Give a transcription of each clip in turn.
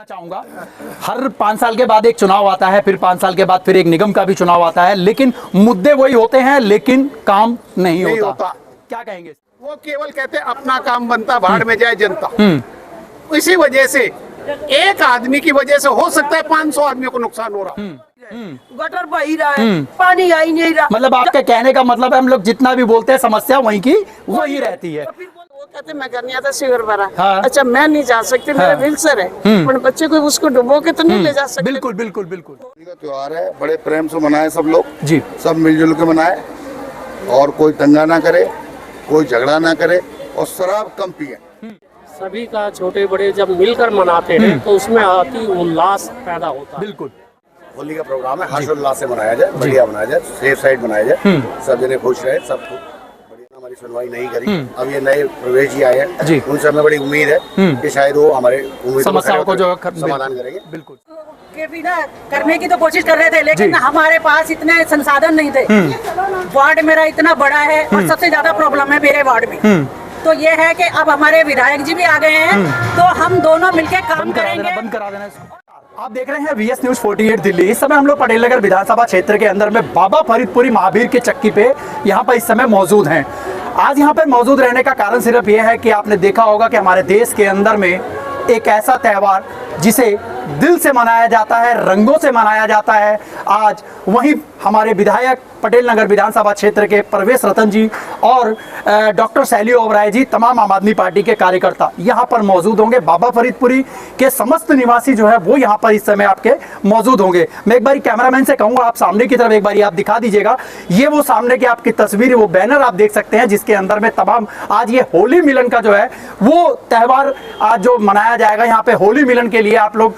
चाहूंगा, हर 5 साल के बाद एक चुनाव आता है, फिर 5 साल के बाद फिर एक निगम का भी चुनाव आता है, लेकिन मुद्दे वही होते हैं, लेकिन काम नहीं होता। क्या कहेंगे? वो केवल कहते हैं अपना काम बनता, भाड़ में जाए जनता। इसी वजह से एक आदमी की वजह से हो सकता है 500 आदमियों को नुकसान हो रहा। गटर बही रहा है, पानी आ ही नहीं रहा। मतलब आपके कहने का मतलब है हम लोग जितना भी बोलते हैं समस्या वहीं की वही रहती है। वो कहते मैं घर नहीं आता, शिविर भरा। हाँ। अच्छा मैं नहीं जा सकती, मेरा व्हीलचेयर है, पर बच्चे को उसको डुबो के तो नहीं ले जा सकते। बिल्कुल बिल्कुल बिल्कुल। होली का त्योहार है, बड़े प्रेम से मनाए सब लोग जी, सब मिलजुल के मनाए और कोई दंगा ना करे, कोई झगड़ा ना करे और शराब कम पिए। सभी का छोटे बड़े जब मिलकर मनाते हैं तो उसमें अति उल्लास पैदा होता है। बिल्कुल। होली का प्रोग्राम है, हर्षोल्लास से मनाया जाए, बढ़िया मनाया जाए, सेफ साइड मनाया जाए, सब जने खुश रहे, सब बढ़िया। हमारी सुनवाई नहीं करी, अब ये नए प्रवेश जी आए हैं जी, उनसे हमें बड़ी उम्मीद है कि शायद वो हमारे समस्याओं को जो समाधान करेंगे। बिल्कुल के भी ना करने की तो कोशिश कर रहे थे, लेकिन हमारे पास इतने संसाधन नहीं थे। वार्ड मेरा इतना बड़ा है और सबसे ज्यादा प्रॉब्लम है मेरे वार्ड में। तो ये है कि अब हमारे विधायक जी भी आ गए हैं, तो हम दोनों मिलकर काम करेंगे। बंद करा देना इसको। आप देख रहे हैं VS News 48 दिल्ली। इस समय हम लोग पटेल नगर विधानसभा क्षेत्र के अंदर में बाबा फरीदपुरी महावीर की चक्की पे यहाँ पर इस समय मौजूद हैं। आज यहाँ पर मौजूद रहने का कारण सिर्फ ये है कि आपने देखा होगा कि हमारे देश के अंदर में एक ऐसा त्यौहार जिसे दिल से मनाया जाता है, रंगों से मनाया जाता है। आज वहीं हमारे विधायक पटेल नगर विधानसभा क्षेत्र के प्रवेश रतन जी और डॉक्टर शैली ओबराय जी, तमाम आम आदमी पार्टी के कार्यकर्ता यहाँ पर मौजूद होंगे। बाबा फरीदपुरी के समस्त निवासी जो है वो यहाँ पर इस समय आपके मौजूद होंगे। मैं एक बार कैमरामैन से कहूँगा आप सामने की तरफ एक बार आप दिखा दीजिएगा। ये वो सामने की आपकी तस्वीर, वो बैनर आप देख सकते हैं जिसके अंदर में तमाम आज ये होली मिलन का जो है वो त्यौहार आज जो मनाया जाएगा। यहाँ पे होली मिलन के लिए आप लोग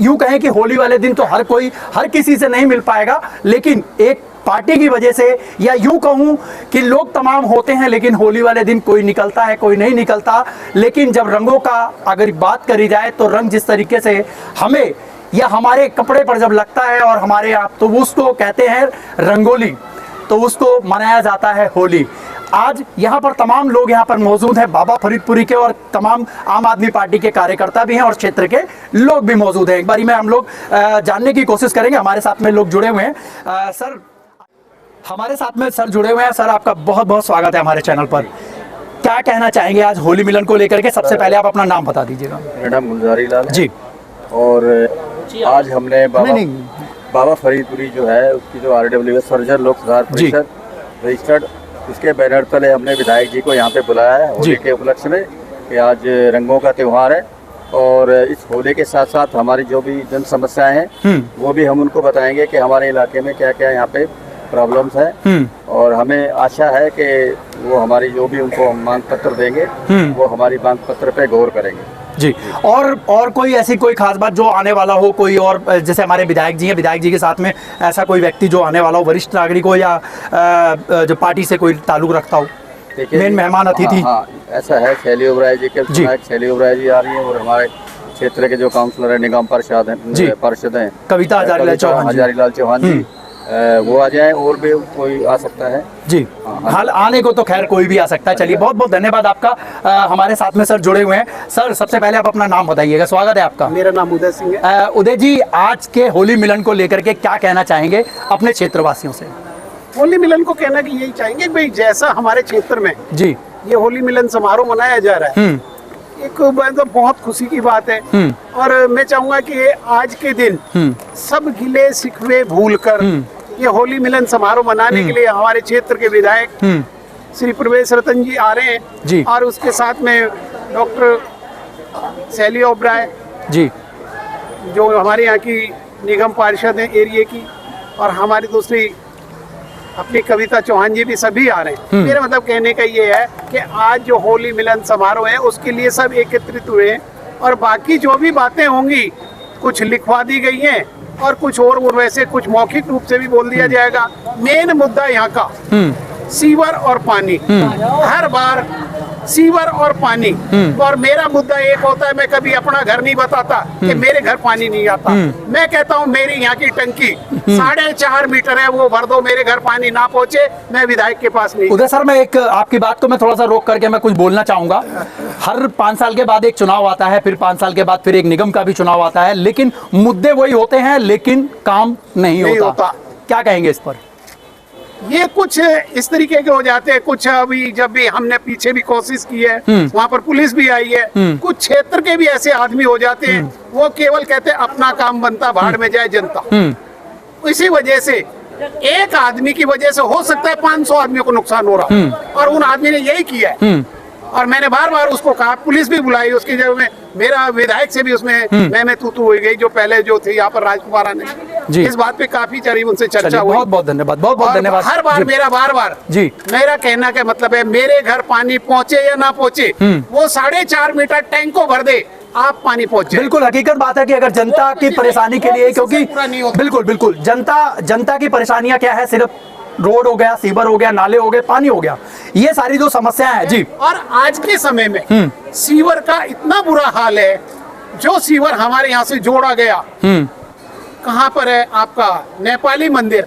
यूं कहें कि होली वाले दिन तो हर किसी से नहीं मिल पाएगा, लेकिन एक पार्टी की वजह से या यूं कहूं कि लोग तमाम होते हैं, लेकिन होली वाले दिन कोई निकलता है कोई नहीं निकलता। लेकिन जब रंगों का अगर बात करी जाए तो रंग जिस तरीके से हमें या हमारे कपड़े पर जब लगता है और हमारे आप तो उसको कहते हैं रंगोली, तो उसको मनाया जाता है होली। आज यहाँ पर तमाम लोग यहाँ पर मौजूद हैं, बाबा फरीदपुरी के और तमाम आम आदमी पार्टी के कार्यकर्ता भी हैं और क्षेत्र के लोग भी मौजूद हैं। एक बारी में हम लोग जानने की कोशिश करेंगे। हमारे साथ में लोग जुड़े हुए हैं। सर, हमारे साथ में सर जुड़े हुए हैं। सर, आपका बहुत बहुत स्वागत है हमारे चैनल पर। क्या कहना चाहेंगे आज होली मिलन को लेकर के? सबसे पहले आप अपना नाम बता दीजिएगा। मेरा नाम गुलजारी लाल जी। और आज हमने बाबा फरीदपुरी जो है उसकी जो RWS सर्जन लोक सुधार परिषद रजिस्टर्ड, उसके बैनर तले हमने विधायक जी को यहाँ पे बुलाया है होली के उपलक्ष्य में कि आज रंगों का त्यौहार है। और इस होली के साथ साथ हमारी जो भी जन समस्याएं हैं वो भी हम उनको बताएंगे कि हमारे इलाके में क्या क्या यहाँ पे प्रॉब्लम्स है। और हमें आशा है कि वो हमारी जो भी उनको मांग पत्र देंगे वो हमारी मांग पत्र पे गौर करेंगे जी। और कोई ऐसी कोई खास बात जो आने वाला हो, कोई और जैसे हमारे विधायक जी हैं, विधायक जी के साथ में ऐसा कोई व्यक्ति जो आने वाला हो, वरिष्ठ नागरिक हो या जो पार्टी से कोई ताल्लुक रखता हो, मेन मेहमान अतिथि? हाँ, ऐसा है। शैली ओबराय जी के शैली ओबराय जी आ रही है और हमारे क्षेत्र के जो काउंसलर है निगम पार्षद हैं कविता हजारीलाल चौहान जी, वो आ जाए। और भी कोई आ सकता है जी। हाल आने को तो खैर कोई भी आ सकता है। चलिए, बहुत बहुत धन्यवाद आपका। हमारे साथ में सर जुड़े हुए हैं। सर, सबसे पहले आप अपना नाम बताइएगा। स्वागत है आपका। मेरा नाम उदय सिंह है। उदय जी, आज के होली मिलन को लेकर के क्या कहना चाहेंगे अपने क्षेत्रवासियों से? होली मिलन को कहना कि यही चाहेंगे भाई, जैसा हमारे क्षेत्र में जी ये होली मिलन समारोह मनाया जा रहा है, एक मतलब बहुत खुशी की बात है। और मैं चाहूंगा कि आज के दिन सब गिले शिकवे भूलकर ये होली मिलन समारोह मनाने के लिए हमारे क्षेत्र के विधायक श्री प्रवेश रतन जी आ रहे हैं जी। और उसके साथ में डॉक्टर शैली ओबराय जी, जो हमारे यहाँ की निगम पार्षद है एरिया की, और हमारी दूसरी अपनी कविता चौहान जी भी सभी आ रहे हैं। मेरा मतलब कहने का ये है कि आज जो होली मिलन समारोह है उसके लिए सब एकत्रित हुए हैं। और बाकी जो भी बातें होंगी कुछ लिखवा दी गई हैं और कुछ और वैसे कुछ मौखिक रूप से भी बोल दिया जाएगा। मेन मुद्दा यहाँ का सीवर और पानी। हर बार सीवर और पानी। और मेरा मुद्दा एक होता है, मैं कभी अपना घर नहीं बताता कि मेरे घर पानी नहीं आता। मैं कहता हूँ मेरी यहाँ की टंकी 4.5 मीटर है, वो भर दो, मेरे घर पानी ना पहुँचे, मैं विधायक के पास नहीं। उदय सर, मैं एक आपकी बात को मैं थोड़ा सा रोक करके मैं कुछ बोलना चाहूंगा। हर 5 साल के बाद एक चुनाव आता है, फिर 5 साल के बाद फिर एक निगम का भी चुनाव आता है, लेकिन मुद्दे वही होते हैं, लेकिन काम नहीं होता। क्या कहेंगे इस पर? ये कुछ इस तरीके के हो जाते हैं। कुछ अभी जब भी हमने पीछे भी कोशिश की है, वहाँ पर पुलिस भी आई है। कुछ क्षेत्र के भी ऐसे आदमी हो जाते हैं, वो केवल कहते हैं अपना काम बनता, भाड़ में जाए जनता। इसी वजह से एक आदमी की वजह से हो सकता है 500 आदमियों को नुकसान हो रहा, और उन आदमी ने यही किया है। और मैंने बार बार उसको कहा, पुलिस भी बुलाई, उसकी जगह में मेरा विधायक से भी उसमें मैं तू हो गई, जो पहले जो थे यहाँ पर राजकुमार ने। इस बात पे काफी चरी उनसे चर्चा हुई। बहुत बहुत धन्यवाद, बहुत बहुत धन्यवाद। हर बार मेरा बार जी मेरा कहना का मतलब है, मेरे घर पानी पहुँचे या ना पहुँचे, वो 4.5 मीटर टैंक को भर दे, आप पानी पहुँचे। बिल्कुल हकीकत बात है कि अगर जनता की परेशानी के लिए, क्योंकि बिल्कुल बिल्कुल जनता की परेशानियां क्या है, सिर्फ रोड हो गया, सीवर हो गया, नाले हो गए, पानी हो गया, ये सारी जो समस्याएं हैं जी। और आज के समय में सीवर का इतना बुरा हाल है, जो सीवर हमारे यहाँ से जोड़ा गया, कहाँ पर है आपका नेपाली मंदिर,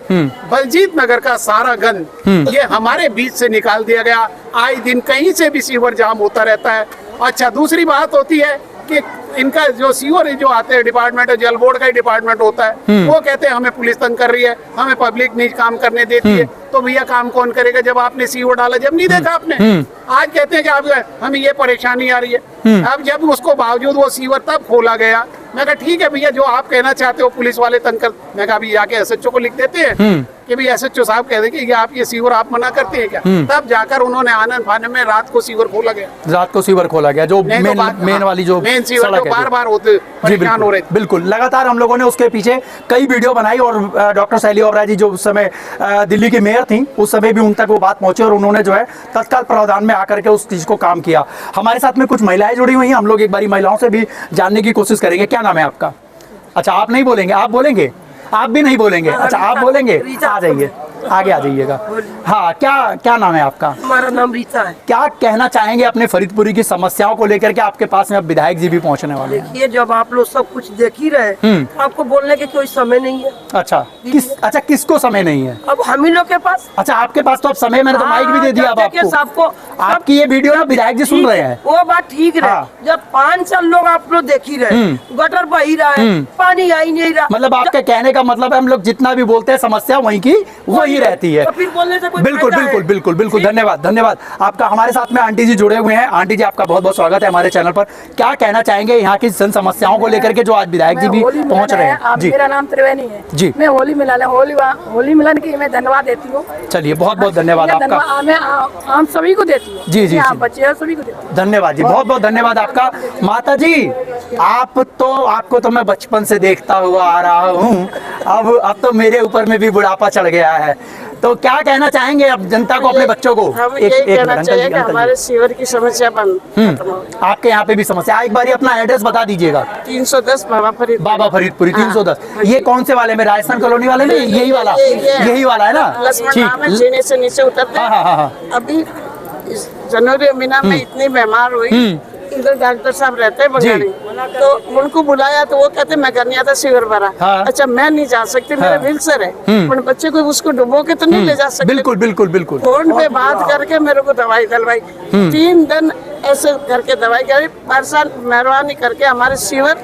बलजीत नगर का सारा गंद ये हमारे बीच से निकाल दिया गया। आए दिन कहीं से भी सीवर जाम होता रहता है। अच्छा, दूसरी बात होती है कि इनका जो सीवर जो आते हैं डिपार्टमेंट, जल बोर्ड का ही डिपार्टमेंट होता है, वो कहते हैं हमें पुलिस तंग कर रही है, हमें पब्लिक नहीं काम करने देती है। तो भैया काम कौन करेगा जब आपने सीवर डाला, जब नहीं देखा आपने? आज कहते हैं कि आप हमें ये परेशानी आ रही है। अब जब उसको बावजूद वो सीवर तब खोला गया, मैं कहा ठीक है भैया, जो आप कहना चाहते हो पुलिस वाले तंग कर, मैं कहा अभी जाके एसएचओ को लिख देते हैं कि भाई एसएचओ साहब कह देंगे कि आप ये सीवर आप मना करते हैं क्या। तब जाकर उन्होंने आनंद फानन में रात को सीवर खोला गया। रात को सीवर खोला गया, जो मेन वाली जो मेन सीवर जो बार होते परेशान हो रहे थे। बिल्कुल, लगातार हम लोगों ने उसके पीछे कई वीडियो बनाई, और डॉक्टर शैली ओबराय जी जो उस समय दिल्ली की मेयर थी, उस समय भी उन तक वो बात पहुंची, और उन्होंने जो है तत्काल प्रावधान में आकर के उस चीज को काम किया। हमारे साथ में कुछ महिलाएं जुड़ी हुई हैं, हम लोग एक बारी महिलाओं से भी जानने की कोशिश करेंगे। क्या नाम है आपका? अच्छा, आप नहीं बोलेंगे? आप बोलेंगे? आप भी नहीं बोलेंगे? अच्छा, आप बोलेंगे? आ जाइए, आगे आ जाइएगा। हाँ, क्या नाम है आपका? हमारा नाम रीता है। क्या कहना चाहेंगे अपने फरीदपुरी की समस्याओं को लेकर के? आपके पास में अब विधायक जी भी पहुंचने वाले हैं। देखिए, जब आप लोग सब कुछ देख ही रहे, आपको बोलने के कोई समय नहीं है। अच्छा, किसको समय नहीं है? अब हम ही लोग के पास। अच्छा, आपके पास तो अब समय, मैंने तो माइक भी दे दिया अब आपको। आपकी ये वीडियो ना विधायक जी सुन रहे हैं। वो बात ठीक है। जब 5 साल लोग आप लोग देख ही रहे, गटर बह ही रहा है, पानी आ ही नहीं रहा। मतलब आपके कहने का मतलब है, हम लोग जितना भी बोलते हैं समस्या वहीं की वही रहती है। तो फिर बोलने से कोई बिल्कुल फायदा बिल्कुल है? बिल्कुल बिल्कुल, धन्यवाद आपका। हमारे साथ में आंटी जी जुड़े हुए हैं। आंटी जी, आपका बहुत बहुत स्वागत है हमारे चैनल पर। क्या कहना चाहेंगे यहाँ की जन समस्याओं को लेकर के, जो आज विधायक जी भी पहुँच रहे हैं? जी, मेरा नाम त्रिवेणी है जी। मैं होली मिलन की मैं धन्यवाद देती हूँ। चलिए, बहुत बहुत धन्यवाद आपका। मैं हम सभी को देती हूँ। जी, आप बच्चे सभी को देती हूँ। धन्यवाद जी, बहुत बहुत धन्यवाद आपका। माता जी, आपको तो मैं बचपन से देखता हुआ आ रहा हूँ, अब तो मेरे ऊपर में भी बुढ़ापा चढ़ गया है, तो क्या कहना चाहेंगे अब जनता को, अपने बच्चों को? हम यही कहना चाहिए कि हमारे सीवर की समस्या बंद। आपके यहाँ पे भी समस्या? एक बार अपना एड्रेस बता दीजिएगा। 310 बाबा फरीदपुरी 310। ये कौन से वाले में? राजस्थान कॉलोनी वाले में? यही वाला है ना? जीने से नीचे उतरते। हाँ। अभी इस जनवरी महीना में इतनी बीमार हुई, इधर डॉक्टर साहब रहते हैं बंगाली, तो उनको बुलाया तो वो कहते मैं घर नहीं आता, सीवर भरा। अच्छा, मैं नहीं जा सकती, मेरा व्हीलचेयर है, पर बच्चे को उसको डुबो के तो नहीं ले जा सकते। बिल्कुल। फोन पे बात करके मेरे को दवाई दिलवाई, 3 दिन ऐसे करके दवाई करी, परेशान मेहरबानी करके हमारे सीवर,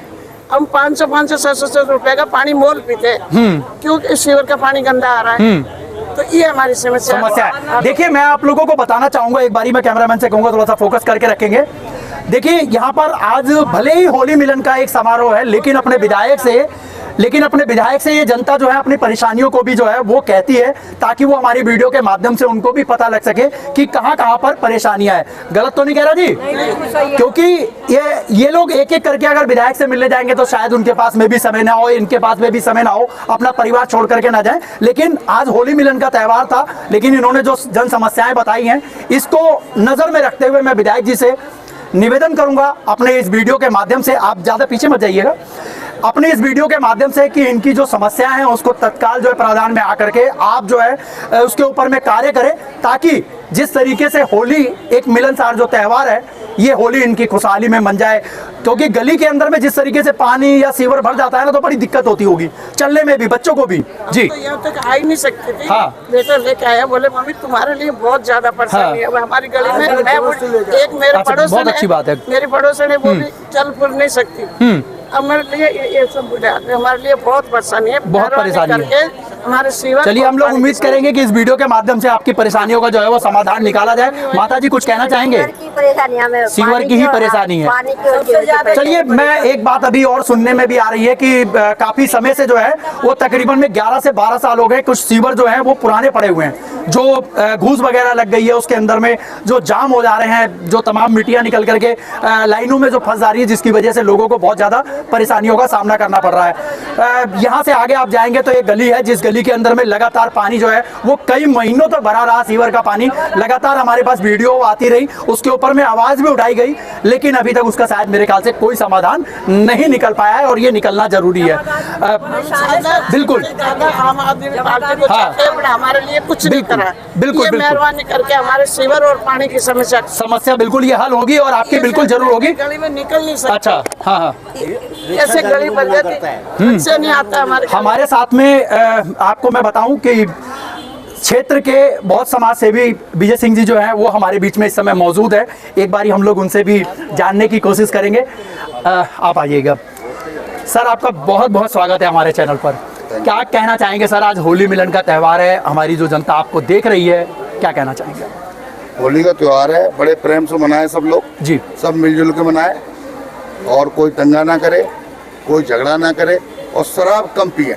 हम 500-600 रुपए का पानी मोल पीते हैं, क्योंकि सीवर का पानी गंदा आ रहा है। तो ये हमारी समस्या है। देखिए, मैं आप लोगों को बताना चाहूंगा, एक बारी मैं कैमरामैन से कहूंगा थोड़ा सा फोकस करके रखेंगे। देखिए, यहाँ पर आज भले ही होली मिलन का एक समारोह है, लेकिन अपने विधायक से ये जनता जो है अपनी परेशानियों को भी जो है वो कहती है, ताकि वो हमारी वीडियो के माध्यम से उनको भी पता लग सके कि कहाँ पर परेशानियां है। गलत तो नहीं कह रहा जी? क्योंकि ये लोग एक एक करके अगर विधायक से मिलने जाएंगे तो शायद उनके पास में भी समय ना हो, इनके पास में भी समय ना हो, अपना परिवार छोड़ करके ना जाए। लेकिन आज होली मिलन का त्यौहार था, लेकिन इन्होंने जो जन समस्याएं बताई हैं, इसको नजर में रखते हुए मैं विधायक जी से निवेदन करूंगा अपने इस वीडियो के माध्यम से, आप ज्यादा पीछे मत जाइएगा, अपने इस वीडियो के माध्यम से, कि इनकी जो समस्याएं हैं उसको तत्काल जो है प्रावधान में आकर के आप जो है उसके ऊपर में कार्य करें, ताकि जिस तरीके से होली एक मिलनसार जो त्यौहार है, ये होली इनकी खुशहाली में मन जाए, क्योंकि गली के अंदर में जिस तरीके से पानी या सीवर भर जाता है ना, तो बड़ी दिक्कत होती होगी चलने में भी, बच्चों को भी। जी तो यहाँ तक आ ही नहीं सकती थी। हाँ। बेटा लेके आया, बोले मम्मी तुम्हारे लिए बहुत ज्यादा परेशानी है। अब हमारी गली में मैं एक मेरे अच्छा, पड़ोसन बहुत अच्छी बात है। मेरी पड़ोसन है, वो भी चल फिर नहीं सकती। अब मेरे लिए ये सब बुढ़ाते हमारे लिए बहुत परेशानी है, बहुत परेशानी है। करके हमारे सीवर। चलिए, हम लोग उम्मीद करेंगे कि इस वीडियो के माध्यम से आपकी परेशानियों का जो है वो समाधान निकाला जाए। माता जी कुछ कहना चाहेंगे? सीवर की ही परेशानी है। चलिए, मैं एक बात अभी और सुनने में भी आ रही है कि काफी समय से जो है वो तकरीबन में 11 से 12 साल हो गए, कुछ सीवर जो है वो पुराने पड़े हुए हैं, जो घूस वगैरह लग गई है उसके अंदर में, जो जाम हो जा रहे हैं, जो तमाम मिट्टियां निकल करके लाइनों में जो फंस जा रही है, जिसकी वजह से लोगों को बहुत ज्यादा परेशानियों का सामना करना पड़ रहा है। यहाँ से आगे आप जाएंगे तो एक गली है, जिस गली के अंदर में लगातार पानी जो है वो कई महीनों तक भरा रहा। सीवर का पानी लगातार हमारे पास वीडियो आती रही, उसके ऊपर में आवाज भी उठाई गई, लेकिन अभी तक उसका शायद मेरे ख्याल से कोई समाधान नहीं निकल पाया है, और ये निकलना जरूरी है। बिल्कुल आम आदमी पार्टी को चाहते हैं, but हमारे लिए कुछ नहीं करा। बिल्कुल, ये मेहरबानी करके हमारे सीवर और पानी की समस्या बिल्कुल ये हल होगी, और आपकी बिल्कुल जरूर होगी। गली में निकल नहीं सकते। अच्छा, हाँ हाँ, ऐसे गली बन जाती से नहीं आता हमारे साथ में। आपको मैं बताऊं कि क्षेत्र के बहुत समाज सेवी विजय सिंह जी जो हैं वो हमारे बीच में इस समय मौजूद है। एक बारी हम लोग उनसे भी जानने की कोशिश करेंगे। आप आइएगा सर, आपका बहुत बहुत स्वागत है हमारे चैनल पर। क्या कहना चाहेंगे सर? आज होली मिलन का त्यौहार है, हमारी जो जनता आपको देख रही है, क्या कहना चाहेंगे? होली का त्योहार है, बड़े प्रेम से मनाए सब लोग जी, सब मिलजुल के मनाए, और कोई दंगा ना करे, कोई झगड़ा ना करे, और शराब कम पिए।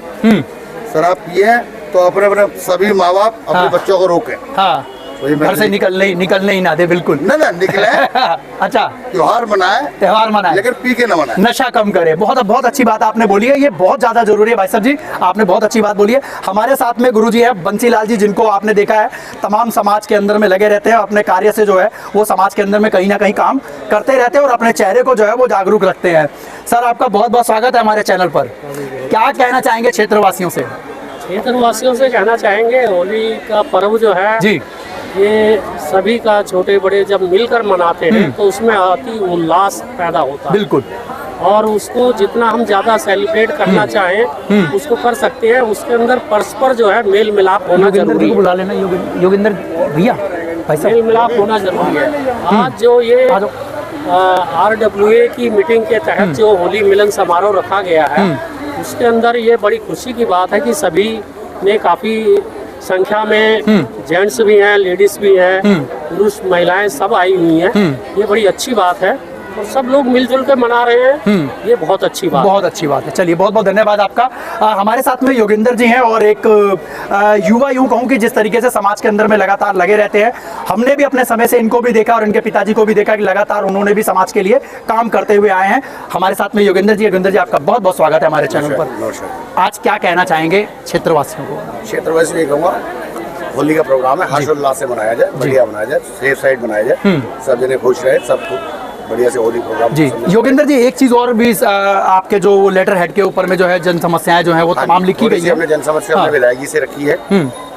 शराब पिए तो अपने अपने सभी माँ बाप अपने बच्चों को रोके। हाँ, घर से निकलने ही ना दे। बिल्कुल ना निकले। अच्छा, त्योहार मनाए लेकिन पी के ना मनाए, नशा कम करे। बहुत बहुत अच्छी बात आपने बोली है, ये बहुत ज्यादा जरूरी है भाई साहब जी, आपने बहुत अच्छी बात बोली है। हमारे साथ में गुरुजी है बंसीलाल जी, जिनको आपने देखा है तमाम समाज के अंदर में लगे रहते हैं, अपने कार्य से जो है वो समाज के अंदर में कहीं ना कहीं काम करते रहते हैं, और अपने चेहरे को जो है वो जागरूक रखते हैं। सर, आपका बहुत बहुत स्वागत है हमारे चैनल पर। क्या कहना चाहेंगे क्षेत्रवासियों से? क्षेत्रवासियों से कहना चाहेंगे, होली का पर्व जो है जी, ये सभी का छोटे बड़े जब मिलकर मनाते हैं तो उसमें अति उल्लास पैदा होता है। बिल्कुल, और उसको जितना हम ज़्यादा सेलिब्रेट करना चाहें उसको कर सकते हैं। उसके अंदर परस्पर जो है मेल मिलाप होना जरूरी है। बुला लेना योगेंद्र भैया, मेल मिलाप होना जरूरी है। आज जो ये RWA की मीटिंग के तहत जो होली मिलन समारोह रखा गया है, उसके अंदर ये बड़ी खुशी की बात है कि सभी ने काफ़ी संख्या में जेंट्स भी हैं, लेडीज भी हैं, पुरुष महिलाएं सब आई हुई हैं। ये बड़ी अच्छी बात है, और सब लोग मिलजुल के मना रहे हैं, ये बहुत अच्छी बात है। चलिए, बहुत बहुत धन्यवाद आपका। हमारे साथ में योगेंद्र जी हैं, और एक युवा यूं कहूं कि जिस तरीके से समाज के अंदर में लगातार लगे रहते हैं। हमने भी अपने समय से इनको भी देखा, और इनके पिताजी को भी देखा कि लगातार उन्होंने भी समाज के लिए काम करते हुए आए हैं। हमारे साथ में योगेंद्र जी आपका बहुत बहुत स्वागत है हमारे चैनल पर। आज क्या कहना चाहेंगे क्षेत्रवासियों को? क्षेत्रवासियों ये कहूँगा, होली का प्रोग्राम है, हर्षोल्लास से मनाया जाए, बढ़िया मनाया जाए, सेफ साइड मनाया जाए, सब जने खुश रहे, सबको बढ़िया से होली प्रोग्राम। जी योगेंद्र जी, एक चीज और भी आपके जो लेटर हेड के ऊपर में जो है जन समस्याएं जो है वो तमाम लिखी गई है। हमने जन समस्या अपने विधायक जी से रखी है।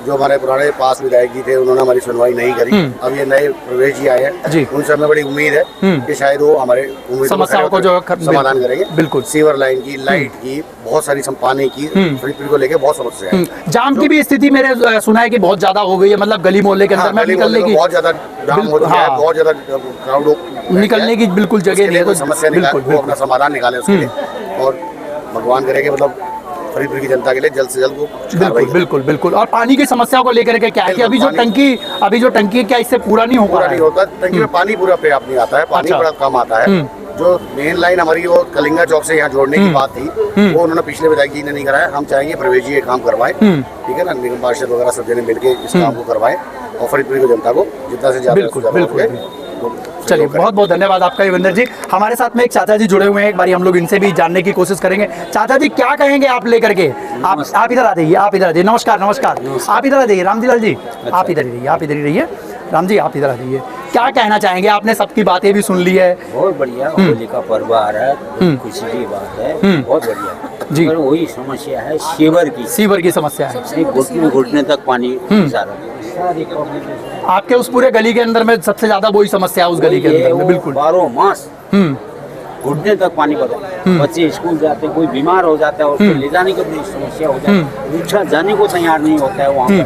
जो हमारे पुराने पास विधायक जी थे, उन्होंने हमारी सुनवाई नहीं करी। अब ये नए प्रवेश जी आए हैं, उनसे हमें बड़ी उम्मीद है कि शायद वो हमारे समस्याओं को जो समाधान करेंगे। बिल्कुल, सीवर लाइन की, लाइट की, बहुत सारी पानी की, फ्री को लेके बहुत समस्या है। जाम की भी स्थिति मेरे सुना है कि बहुत ज्यादा हो गई है, मतलब गली मोहल्ले के अंदर में निकलने की बहुत ज्यादा जाम हो चुका है, बहुत ज्यादा क्राउड निकलने की बिल्कुल जगह नहीं है। समस्या निकाल, वो अपना समाधान निकाले उसके लिए, और भगवान करे कि मतलब फरीदपुर की जनता के लिए जल्द से जल्द वो बिल्कुल। और पानी की समस्या को लेकर के क्या है कि अभी जो टंकी क्या इससे पूरा नहीं हो पा रहा है? होता, टंकी में पानी पूरा पर्याप्त नहीं आता है, पानी बड़ा कम आता है। जो मेन लाइन हमारी वो कलिंगा चौक से यहाँ जोड़ने की बात थी, वो उन्होंने पिछले विधायक जी ने नहीं कराया। हम चाहेंगे प्रवेश जी ये काम करवाए, ठीक है ना, निगम पार्षद वगैरह सब जने मिलके इस काम को करवाए, और फरीदपुर की जनता को जितना से ज्यादा। चलिए, बहुत बहुत धन्यवाद आपका योगेंद्र जी। हमारे साथ में एक चाचा जी जुड़े हुए हैं, एक बार हम लोग इनसे भी जानने की कोशिश करेंगे। चाचा जी, क्या कहेंगे आप लेकर के? आप इधर आ जाइए, नमस्कार। आप इधर आ जाइए, रामजीलाल जी आप इधर ही रहिए, राम जी आप इधर आ जाइए। क्या कहना चाहेंगे? आपने सबकी बातें भी सुन ली है। बहुत बढ़िया, होली का पर्व आ रहा है, खुशी की बात है, बहुत बढ़िया जी। वही समस्या है सीवर की समस्या है, घुटने तक पानी जा रहा है। सारी प्रॉब्लम आपके उस पूरे गली के अंदर में सबसे ज्यादा वही समस्या है उस गली के अंदर में, बिल्कुल। 12 मास घुटने तक पानी भरो, बच्चे स्कूल जाते, कोई बीमार हो जाता है, उसको ले जाने की बड़ी समस्या हो जाती है, रिक्शा जाने को तैयार नहीं होता है वहाँ पर,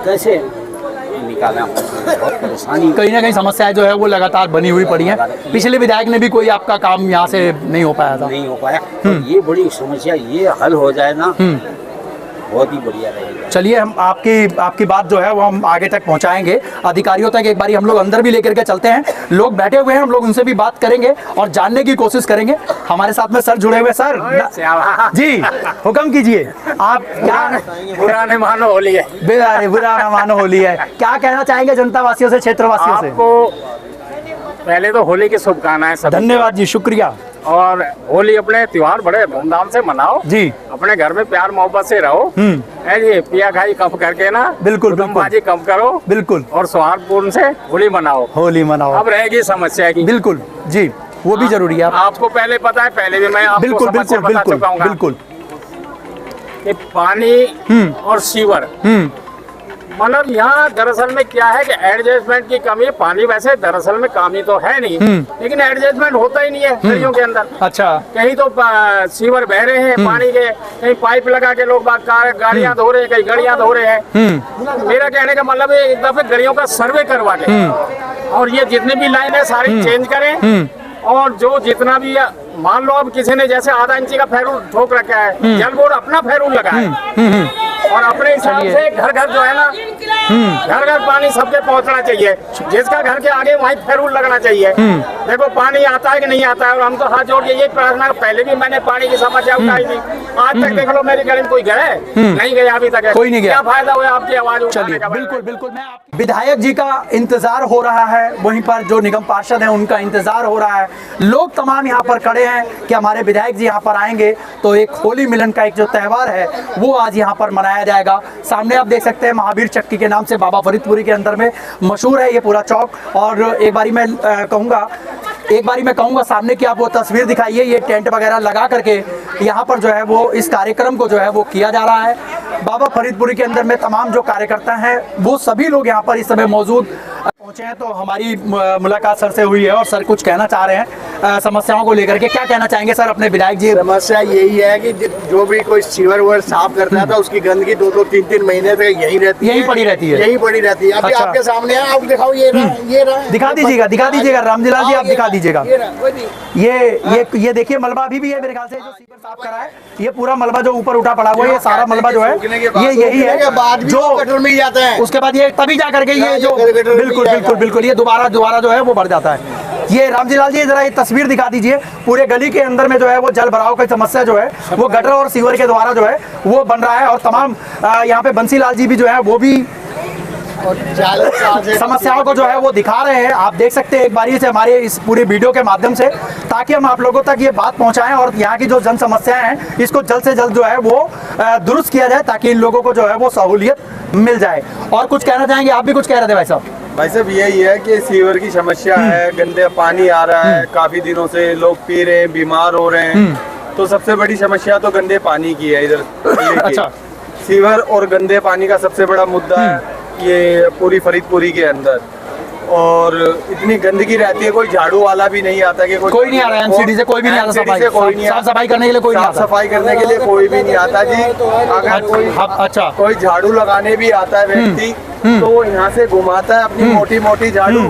कैसे निकाला, बहुत परेशानी। कहीं ना कहीं समस्याएं जो है वो लगातार बनी हुई पड़ी हैं। पिछले विधायक ने भी कोई आपका काम यहाँ से नहीं हो पाया था? नहीं हो पाया, तो ये बड़ी समस्या, ये हल हो जाए ना बहुत ही बढ़िया रहेगा। चलिए, हम आपकी बात जो है वो हम आगे तक पहुंचाएंगे, अधिकारियों तक एक बारी हम लोग अंदर भी लेकर के चलते हैं। लोग बैठे हुए हैं, हम लोग उनसे भी बात करेंगे और जानने की कोशिश करेंगे। हमारे साथ में सर जुड़े हुए। सर जी, हुक्म कीजिए, आप क्या? बुरा न मानो होली है, बुरा न मानो होली है, क्या कहना चाहेंगे जनता वासियों से, क्षेत्र वासियों से? आपको पहले तो होली की शुभकामनाएं सभी। धन्यवाद जी, शुक्रिया। और होली अपने त्योहार बड़े धूमधाम से मनाओ जी, अपने घर में प्यार मोहब्बत से रहो, है जी, पिया खाई कम करके ना, बिल्कुल बाजी कम करो, बिल्कुल, और सौहार्दपूर्ण से होली मनाओ। होली मनाओ। अब रहेगी समस्या की, बिल्कुल जी, वो भी जरूरी है। आपको पहले पता है, पहले भी मैं आपको बिल्कुल समस्या बिल्कुल बता बिल्कुल चुका हूँ बिल्कुल कि पानी और सीवर, मतलब यहाँ दरअसल में क्या है कि एडजस्टमेंट की कमी। पानी वैसे दरअसल में कमी तो है नहीं, लेकिन एडजस्टमेंट होता ही नहीं है गलियों के अंदर। अच्छा, कहीं तो सीवर बह रहे हैं पानी के, कहीं पाइप लगा के लोग गाड़ियां धो रहे हैं, कहीं गाड़ियां धो रहे हैं। मेरा कहने का मतलब है एक दफे गलियों का सर्वे करवा के और ये जितने भी लाइन है सारी चेंज करें, और जो जितना भी मान लो अब किसी ने जैसे आधा इंची का फेरूल ठोक रखा है, जल बोर्ड अपना फेरूल लगाए और अपने हिसाब से घर घर जो है ना, घर घर पानी सबके पहुंचना चाहिए। जिसका घर के आगे वहीं फेरूल लगना चाहिए। देखो पानी आता है कि नहीं आता है, और हम तो हाथ जोड़ के ये प्रार्थना, पहले भी मैंने पानी की समस्या उठाई थी, आज तक देख लो मेरी गली में कोई गए नहीं गया अभी तक, कोई नहीं गया। क्या फायदा हुआ आपकी आवाज चलिए, बिल्कुल बिल्कुल। मैं विधायक जी का इंतजार हो रहा है, वहीं पर जो निगम पार्षद हैं उनका इंतजार हो रहा है, लोग तमाम यहाँ पर खड़े हैं कि हमारे विधायक जी यहाँ पर आएंगे तो एक होली मिलन का एक जो त्यौहार है वो आज यहाँ पर मनाया जाएगा। सामने आप देख सकते हैं महावीर चक्की के नाम से बाबा फरीदपुरी के अंदर में मशहूर है ये पूरा चौक। और एक बारी मैं कहूँगा सामने की आप वो तस्वीर दिखाइए, ये टेंट वगैरह लगा करके यहाँ पर जो है वो इस कार्यक्रम को जो है वो किया जा रहा है। बाबा फरीदपुरी के अंदर में तमाम जो कार्यकर्ता हैं वो सभी लोग यहाँ पर इस समय मौजूद पहुंचे हैं। तो हमारी मुलाकात सर से हुई है और सर कुछ कहना चाह रहे हैं समस्याओं को लेकर के। क्या कहना चाहेंगे सर अपने विधायक जी? समस्या यही है कि जो भी कोई सीवर वर साफ करता था उसकी गंदगी 2-2 3-3 महीने तक यही पड़ी रहती है। अभी अच्छा। आपके सामने है, आप दिखाओ, ये रहा। दिखा दीजिएगा रामजीलाल जी, आप दिखा दीजिएगा। ये देखिए मलबा अभी भी है मेरे ख्याल से, जो सीवर साफ करा है ये पूरा मलबा जो ऊपर उठा पड़ा हुआ है, ये सारा मलबा जो है ये यही है जो गटर में जाता है। उसके बाद ये तभी जा करके ये जो बिल्कुल ये दोबारा जो है वो बढ़ जाता है। ये रामजीलाल जी जरा ये तस्वीर दिखा दीजिए, पूरे गली के अंदर में जो है वो जल भराव की समस्या जो है वो गटर और सीवर के द्वारा जो है वो बन रहा है। और तमाम यहाँ पे बंसीलाल जी भी जो है वो भी समस्याओं को जो है वो दिखा रहे हैं। आप देख सकते हैं एक बारी से हमारे इस पूरी वीडियो के माध्यम से, ताकि हम आप लोगों तक ये बात पहुंचाएं और यहाँ की जो जन समस्याएं हैं इसको जल्द से जल्द जो है वो दुरुस्त किया जाए, ताकि इन लोगों को जो है वो सहूलियत मिल जाए। और कुछ कहना चाहेंगे? आप भी कुछ कह रहे थे भाई साहब। भाई साहब यही है कि सीवर की समस्या है, गंदे पानी आ रहा है, काफी दिनों से लोग पी रहे हैं, बीमार हो रहे हैं। तो सबसे बड़ी समस्या तो गंदे पानी की है इधर। अच्छा, सीवर और गंदे पानी का सबसे बड़ा मुद्दा है ये पूरी फरीदपुरी के अंदर। और इतनी गंदगी रहती है, कोई झाड़ू वाला भी नहीं आता कि कोई नहीं आ रहा है, एमसीडी से कोई भी नहीं आता, साफ सफाई करने के लिए कोई नहीं आता, सफाई करने के लिए कोई भी नहीं आता जी। अगर कोई कोई झाड़ू लगाने भी आता है व्यक्ति तो वो यहाँ से घुमाता है अपनी मोटी मोटी झाड़ू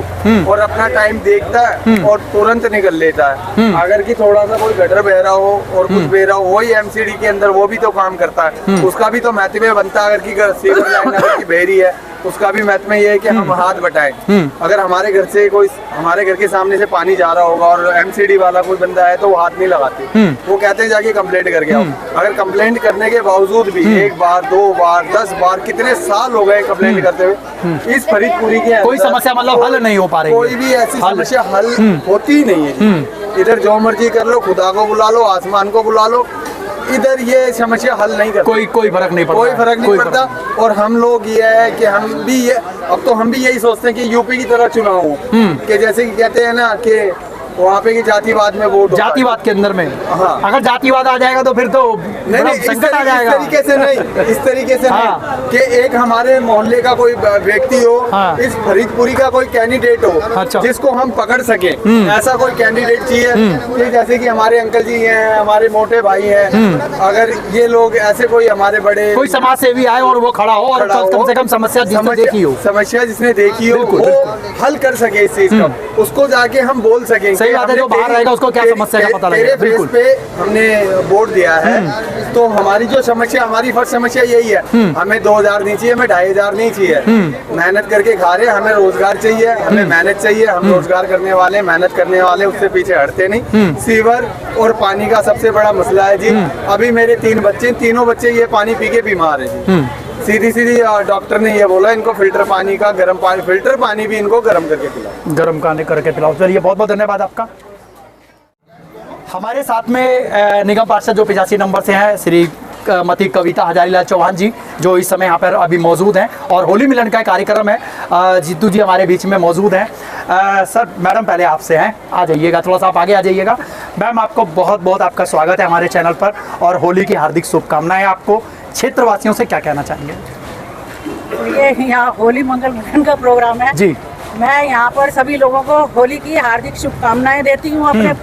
और अपना टाइम देखता है और तुरंत निकल लेता है। अगर कि थोड़ा सा कोई गटर बह रहा हो और कुछ बह रहा हो, वही एमसीडी के अंदर वो भी तो काम करता है, उसका भी तो महत्व बनता है। अगर की सीवर लाइन अगर की बह रही है उसका भी महत्व ये है कि हम हाथ बटाएं। अगर हमारे घर से कोई हमारे घर के सामने से पानी जा रहा होगा और एमसीडी वाला कोई बंदा है तो वो हाथ नहीं लगाते, वो कहते हैं जाके कंप्लेंट करके आओ। अगर कंप्लेंट करने के बावजूद भी 1 बार 2 बार 10 बार कितने साल हो गए कंप्लेंट करते हुए, इस फरीदपुरी के कोई समस्या मतलब हल नहीं हो पा रही, कोई भी ऐसी समस्या हल होती ही नहीं है। इधर जो मर्जी कर लो, खुदा को बुला लो, आसमान को बुला लो, इधर ये समस्या हल नहीं करता, कोई फर्क नहीं पड़ता, कोई फर्क नहीं पड़ता। और हम लोग ये है कि हम भी ये अब तो हम भी यही सोचते हैं कि यूपी की तरह चुनाव हो, कि जैसे कि कहते हैं ना कि वहाँ पे की जातिवाद में वोट होता है। जातिवाद के अंदर में, हाँ। अगर जातिवाद आ जाएगा तो फिर तो बड़ा संकट आ जाएगा। इस तरीके से नहीं, इस तरीके से हाँ। नहीं कि एक हमारे मोहल्ले का कोई व्यक्ति हो, हाँ। इस फरीदपुरी का कोई कैंडिडेट हो, अच्छा। जिसको हम पकड़ सके, ऐसा कोई कैंडिडेट चाहिए कि जैसे कि हमारे अंकल जी हैं, हमारे मोटे भाई हैं, अगर ये लोग ऐसे कोई हमारे बड़े कोई समाज सेवी आए और वो खड़ा हो और कम से कम समस्या जिसने देखी हो, समस्या जिसने देखी हो वो हल कर सके इस चीज का, उसको जाके हम बोल सकें। सही बात है, जो बाहर रहेगा उसको क्या समस्या का पता लगेगा। तेरे बेस पे हमने वोट दिया है, तो हमारी जो समस्या, हमारी फर्स्ट समस्या यही है, हमें 2000 नहीं चाहिए, हमें 2500 नहीं चाहिए। मेहनत करके खा रहे, हमें रोजगार चाहिए, हमें मेहनत चाहिए। हम रोजगार करने वाले, मेहनत करने वाले, उससे पीछे हटते नहीं। सीवर और पानी का सबसे बड़ा मसला है जी। अभी मेरे 3 बच्चे, तीनों बच्चे ये पानी पी के बीमार है जी। सीधी डॉक्टर ने ये बोला इनको फिल्टर पानी का गर्म पानी, फिल्टर पानी भी इनको गर्म करके पिलाओ, गर्म करके पिलाओ। चलिए बहुत बहुत धन्यवाद आपका। हमारे साथ में निगम पार्षद जो 85 नंबर से हैं श्री मती कविता हजारीलाल चौहान जी, जो इस समय यहाँ पर अभी मौजूद हैं और होली मिलन का कार्यक्रम है। जीतू जी हमारे बीच में मौजूद हैं। सर, मैडम पहले आपसे हैं, आ जाइएगा, थोड़ा सा आप आगे आ जाइएगा। मैम, आपको बहुत बहुत आपका स्वागत है हमारे चैनल पर और होली की हार्दिक शुभकामनाएं। आपको क्षेत्रवासियों से क्या कहना चाहेंगे? ये यहाँ होली मंगल मिलन का प्रोग्राम है जी। मैं यहाँ पर सभी लोगों को होली की हार्दिक शुभकामनाएं देती हूँ, अपने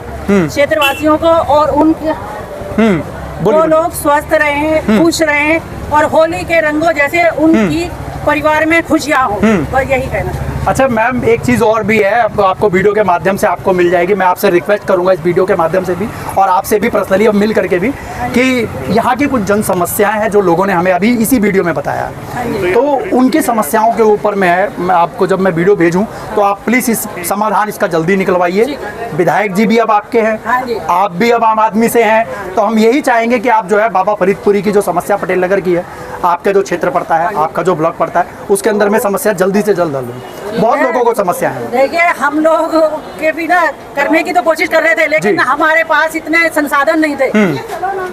क्षेत्रवासियों को, और उनके वो लोग स्वस्थ रहें, खुश रहें और होली के रंगों जैसे उनकी परिवार में खुशियाँ हो, बस यही कहना चाहूँगा। अच्छा मैम, एक चीज़ और भी है, आपको वीडियो के माध्यम से आपको मिल जाएगी। मैं आपसे रिक्वेस्ट करूंगा इस वीडियो के माध्यम से भी और आपसे भी पर्सनली अब मिल करके भी कि यहाँ की कुछ जन समस्याएं हैं जो लोगों ने हमें अभी इसी वीडियो में बताया, तो उनकी समस्याओं के ऊपर मैं आपको जब मैं वीडियो भेजूँ तो आप प्लीज़ इस समाधान इसका जल्दी निकलवाइए। विधायक जी भी अब आपके हैं, आप भी अब आम आदमी से हैं, तो हम यही चाहेंगे कि आप जो है बाबा फरीदपुरी की जो समस्या पटेल नगर की है, आपका जो क्षेत्र पड़ता है, आपका जो ब्लॉक पड़ता है, उसके अंदर में समस्या जल्दी से जल्द हल हो। बहुत लोगों को समस्या है। देखिए, हम लोग के भी ना करने की तो कोशिश कर रहे थे, लेकिन हमारे पास इतने संसाधन नहीं थे।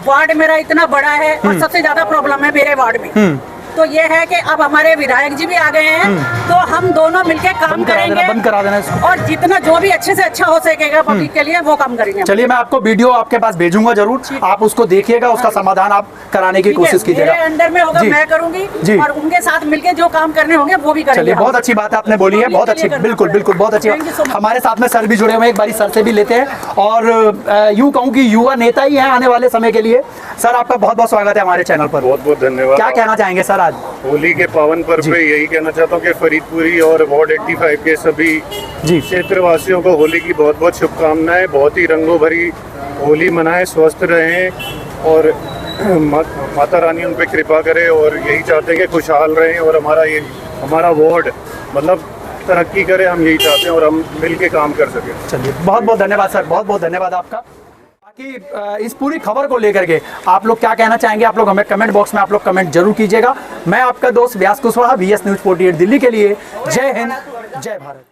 वार्ड मेरा इतना बड़ा है और सबसे ज्यादा प्रॉब्लम है मेरे वार्ड में। तो ये है कि अब हमारे विधायक जी भी आ गए हैं, तो हम दोनों मिलकर काम करेंगे, बंद करा देना इसको, और जितना जो भी अच्छे से अच्छा हो सकेगा पब्लिक के लिए वो काम करेंगे। चलिए, मैं आपको वीडियो आपके पास भेजूंगा जरूर, आप उसको देखिएगा, उसका समाधान आप कराने की कोशिश कीजिएगा। मेरे अंडर में होगा, मैं करूंगी और उनके साथ मिलकर जो काम करने होंगे वो भी करेंगे। चलिए, बहुत अच्छी बात आपने बोली है, बहुत अच्छी, बिल्कुल बिल्कुल बहुत अच्छी। हमारे साथ में सर भी जुड़े हुए हैं, एक बारी सर से भी लेते हैं और यूँ कहूँ कि युवा नेता ही हैं आने वाले समय के लिए। सर, आपका बहुत बहुत स्वागत है हमारे चैनल पर। बहुत बहुत धन्यवाद। क्या कहना चाहेंगे सर आज होली के पावन पर्व पे? यही कहना चाहता हूँ कि फरीदपुरी और वार्ड 85 के सभी क्षेत्रवासियों को होली की बहुत बहुत शुभकामनाएं। बहुत ही रंगों भरी होली मनाएं, स्वस्थ रहें और माता रानी उन पे कृपा करे, और यही चाहते हैं कि खुशहाल रहें और हमारा वार्ड मतलब तरक्की करे, हम यही चाहते हैं और हम मिल के काम कर सकें। चलिए, बहुत बहुत धन्यवाद सर, बहुत बहुत धन्यवाद आपका। बाकी इस पूरी खबर को लेकर के आप लोग क्या कहना चाहेंगे, आप लोग हमें कमेंट बॉक्स में आप लोग कमेंट जरूर कीजिएगा। मैं आपका दोस्त व्यास कुशवाहा, VS News 48 दिल्ली के लिए। जय हिंद, जय भारत।